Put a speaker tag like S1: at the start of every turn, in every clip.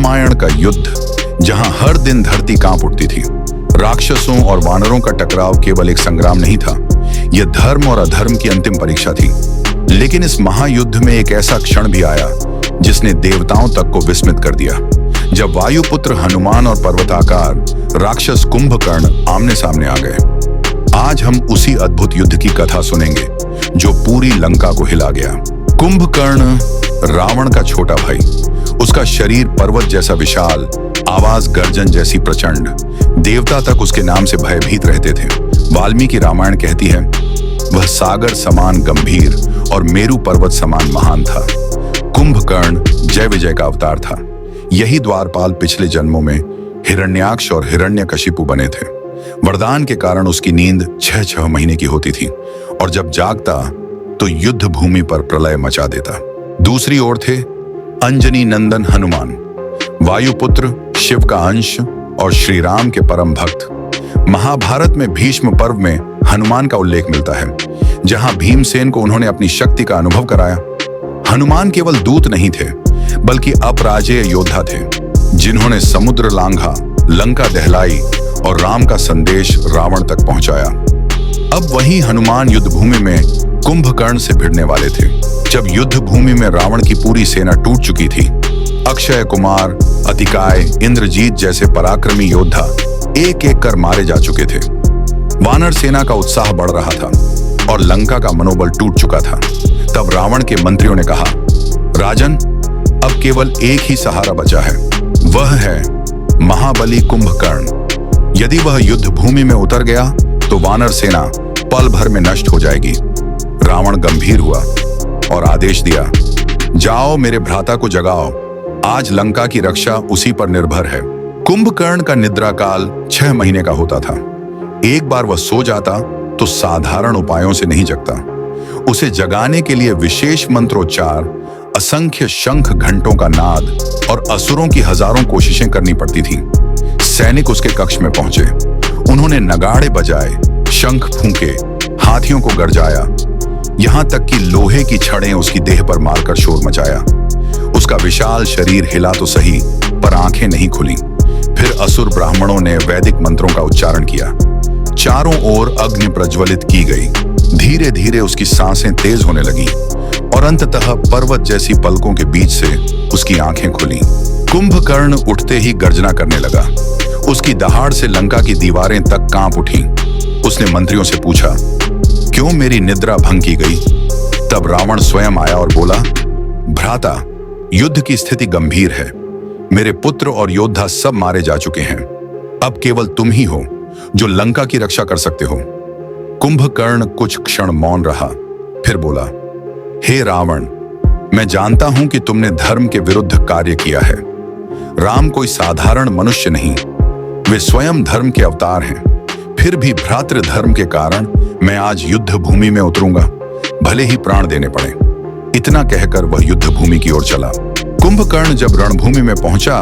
S1: रामायण का युद्ध, जहां हर दिन धरती कांप उठती थी। राक्षसों और वानरों का टकराव केवल एक संग्राम नहीं था, यह धर्म और अधर्म की अंतिम परीक्षा थी। लेकिन इस महायुद्ध में एक ऐसा क्षण भी आया जिसने देवताओं तक को विस्मित कर दिया। जब वायुपुत्र हनुमान और पर्वताकार राक्षस कुंभकर्ण आमने सामने आ गए। आज हम उसी अद्भुत युद्ध की कथा सुनेंगे जो पूरी लंका को हिला गया। कुंभकर्ण रावण का छोटा भाई, उसका शरीर पर्वत जैसा विशाल, आवाज गर्जन जैसी प्रचंड। देवता तक उसके नाम से भयभीत रहते थे। वाल्मीकि रामायण कहती है, वह सागर समान गंभीर और मेरु पर्वत समान महान था। कुंभकर्ण जय विजय का अवतार था। यही द्वारपाल पिछले जन्मों में हिरण्याक्ष और हिरण्यकशिपु बने थे। वरदान के कारण उसकी नींद 6 महीने की होती थी और जब जागता तो युद्ध भूमि पर प्रलय मचा देता। दूसरी ओर थे अंजनी नंदन हनुमान, वायुपुत्र, शिव का अंश और श्री राम के परम भक्त। महाभारत में भीष्म पर्व में हनुमान का उल्लेख मिलता है, जहां भीमसेन को उन्होंने अपनी शक्ति का अनुभव कराया। हनुमान केवल दूत नहीं थे, बल्कि अपराजेय योद्धा थे, जिन्होंने समुद्र लांघा, लंका दहलाई और राम का संदेश रावण तक पहुंचाया। अब वही हनुमान युद्ध भूमि में कुंभकर्ण से भिड़ने वाले थे। जब युद्ध भूमि में रावण की पूरी सेना टूट चुकी थी, अक्षय कुमार, अतिकाय, इंद्रजीत जैसे पराक्रमी योद्धा एक एक कर मारे जा चुके थे। वानर सेना का उत्साह बढ़ रहा था और लंका का मनोबल टूट चुका था। तब रावण के मंत्रियों ने कहा, राजन, अब केवल एक ही सहारा बचा है, वह है महाबली कुंभकर्ण। यदि वह युद्ध भूमि में उतर गया तो वानर सेना पल भर में नष्ट हो जाएगी। रावण गंभीर हुआ और आदेश दिया, जाओ मेरे भ्राता को जगाओ, आज लंका की रक्षा उसी पर निर्भर है। कुंभकर्ण का निद्रा काल 6 महीने का होता था। एक बार वह सो जाता तो साधारण उपायों से नहीं जगता। उसे जगाने के लिए विशेष मंत्रोच्चार, असंख्य शंख घंटों का नाद और असुरों की हजारों कोशिशें करनी पड़ती थीं। सैनिक उसके कक्ष में पहुंचे। उन्होंने नगाड़े बजाए, शंख फूंके, हाथियों को गरजाया, यहां तक कि लोहे की छड़ें उसकी देह पर मारकर शोर मचाया। उसका विशाल शरीर हिला तो सही, पर आंखें नहीं खुली। फिर असुर ब्राह्मणों ने वैदिक मंत्रों का उच्चारण किया। चारों ओर अग्नि प्रज्वलित की गई। धीरे धीरे उसकी सांसें तेज होने लगी और अंततः पर्वत जैसी पलकों के बीच से उसकी आंखें खुली। कुंभकर्ण उठते ही गर्जना करने लगा। उसकी दहाड़ से लंका की दीवारें तक कांप उठी। उसने मंत्रियों से पूछा, क्यों मेरी निद्रा भंग की गई? तब रावण स्वयं आया और बोला, भ्राता, युद्ध की स्थिति गंभीर है। मेरे पुत्र और योद्धा सब मारे जा चुके हैं। अब केवल तुम ही हो जो लंका की रक्षा कर सकते हो। कुंभकर्ण कुछ क्षण मौन रहा, फिर बोला, हे रावण, मैं जानता हूं कि तुमने धर्म के विरुद्ध कार्य किया है। राम कोई साधारण मनुष्य नहीं, वे स्वयं धर्म के अवतार हैं। फिर भी भ्रातृ धर्म के कारण मैं आज युद्ध भूमि में उतरूंगा, भले ही प्राण देने पड़े। इतना कहकर वह युद्ध भूमि की ओर चला। कुंभकर्ण जब रणभूमि में पहुंचा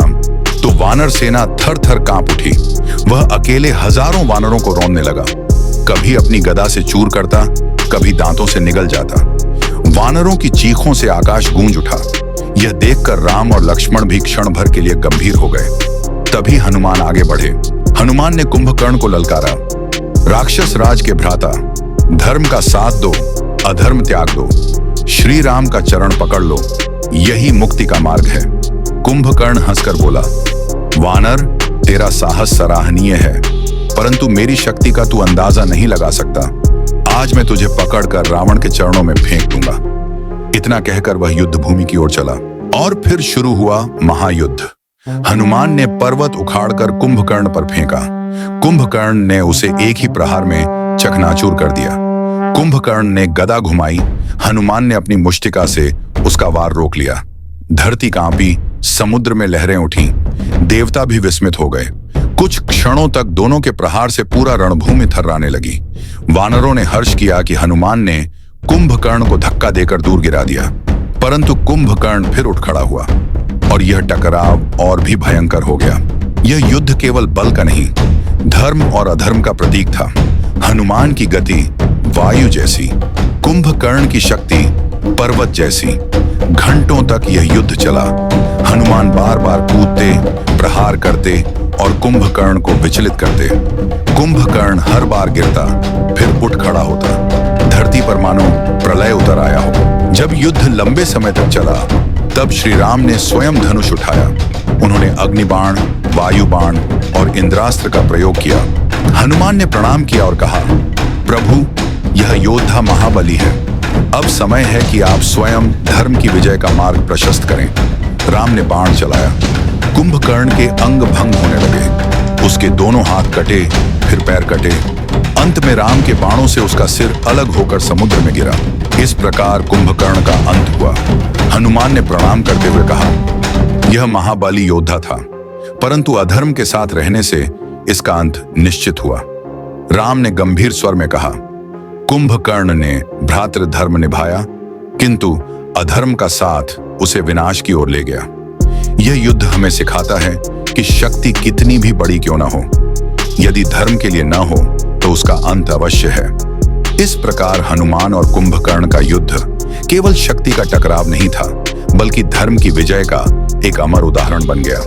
S1: तो वानर सेना थर थर कांप उठी। वह अकेले हजारों वानरों को रौंदने लगा। कभी अपनी गदा से चूर करता, कभी दांतों से निगल जाता। वानरों की चीखों से आकाश गूंज उठा। यह देखकर राम और लक्ष्मण भी क्षण भर के लिए गंभीर हो गए। तभी हनुमान आगे बढ़े। हनुमान ने कुंभकर्ण को ललकारा, राक्षस राज के भ्राता, धर्म का साथ दो, अधर्म त्याग दो, श्री राम का चरण पकड़ लो, यही मुक्ति का मार्ग है। कुंभकर्ण हंसकर बोला, वानर, तेरा साहस सराहनीय है, परंतु मेरी शक्ति का तू अंदाजा नहीं लगा सकता। आज मैं तुझे पकड़कर रावण के चरणों में फेंक दूंगा। इतना कहकर वह युद्ध भूमि की ओर चला और फिर शुरू हुआ महायुद्ध। हनुमान ने पर्वत उखाड़कर कुंभकर्ण पर फेंका। कुंभकर्ण ने उसे एक ही प्रहार में चकनाचूर कर दिया। कुंभकर्ण ने गदा घुमाई। हनुमान ने अपनी मुष्टिका से उसका वार रोक लिया। धरती कांपी, समुद्र में लहरें उठी। देवता भी विस्मित हो गए। कुछ क्षणों तक दोनों के प्रहार से पूरा रणभूमि थर्राने लगी। वानरों ने हर्ष किया कि हनुमान ने कुंभकर्ण को धक्का देकर दूर गिरा दिया, परंतु कुंभकर्ण फिर उठ खड़ा हुआ और यह टकराव और भी भयंकर हो गया। यह युद्ध केवल बल का नहीं, धर्म और अधर्म का प्रतीक था। हनुमान की गति वायु जैसी, कुंभकर्ण की शक्ति पर्वत जैसी। घंटों तक यह युद्ध चला। हनुमान बार बार कूदते, मारते, प्रहार करते और कुंभकर्ण को विचलित करते। कुंभकर्ण हर बार गिरता, फिर उठ खड़ा होता। धरती पर मानो प्रलय उतर आया हो। जब युद्ध लंबे समय तक चला, तब श्री राम ने स्वयं धनुष उठाया। उन्होंने अग्निबाण, वायुबाण और इंद्रास्त्र का प्रयोग किया। हनुमान ने प्रणाम किया और कहा, प्रभु, यह योद्धा महाबली है। अब समय है कि आप स्वयं धर्म की विजय का मार्ग प्रशस्त करें। राम ने बाण चलाया। कुंभकर्ण के अंग भंग होने लगे। उसके दोनों हाथ कटे, फिर पैर कटे। अंत में राम के बाणों से उसका सिर अलग होकर समुद्र में गिरा। इस प्रकार कुंभकर्ण का अंत हुआ। हनुमान ने प्रणाम करते हुए कहा, यह महाबली योद्धा था, परंतु अधर्म के साथ रहने से इसका अंत निश्चित हुआ। राम ने गंभीर स्वर में कहा, कुंभकर्ण ने भ्रातृधर्म निभाया, किंतु अधर्म का साथ उसे विनाश की ओर ले गया। यह युद्ध हमें सिखाता है कि शक्ति कितनी भी बड़ी क्यों न हो, यदि धर्म के लिए न हो तो उसका अंत अवश्य है। इस प्रकार हनुमान और कुंभकर्ण का युद्ध केवल शक्ति का टकराव नहीं था, बल्कि धर्म की विजय का एक अमर उदाहरण बन गया।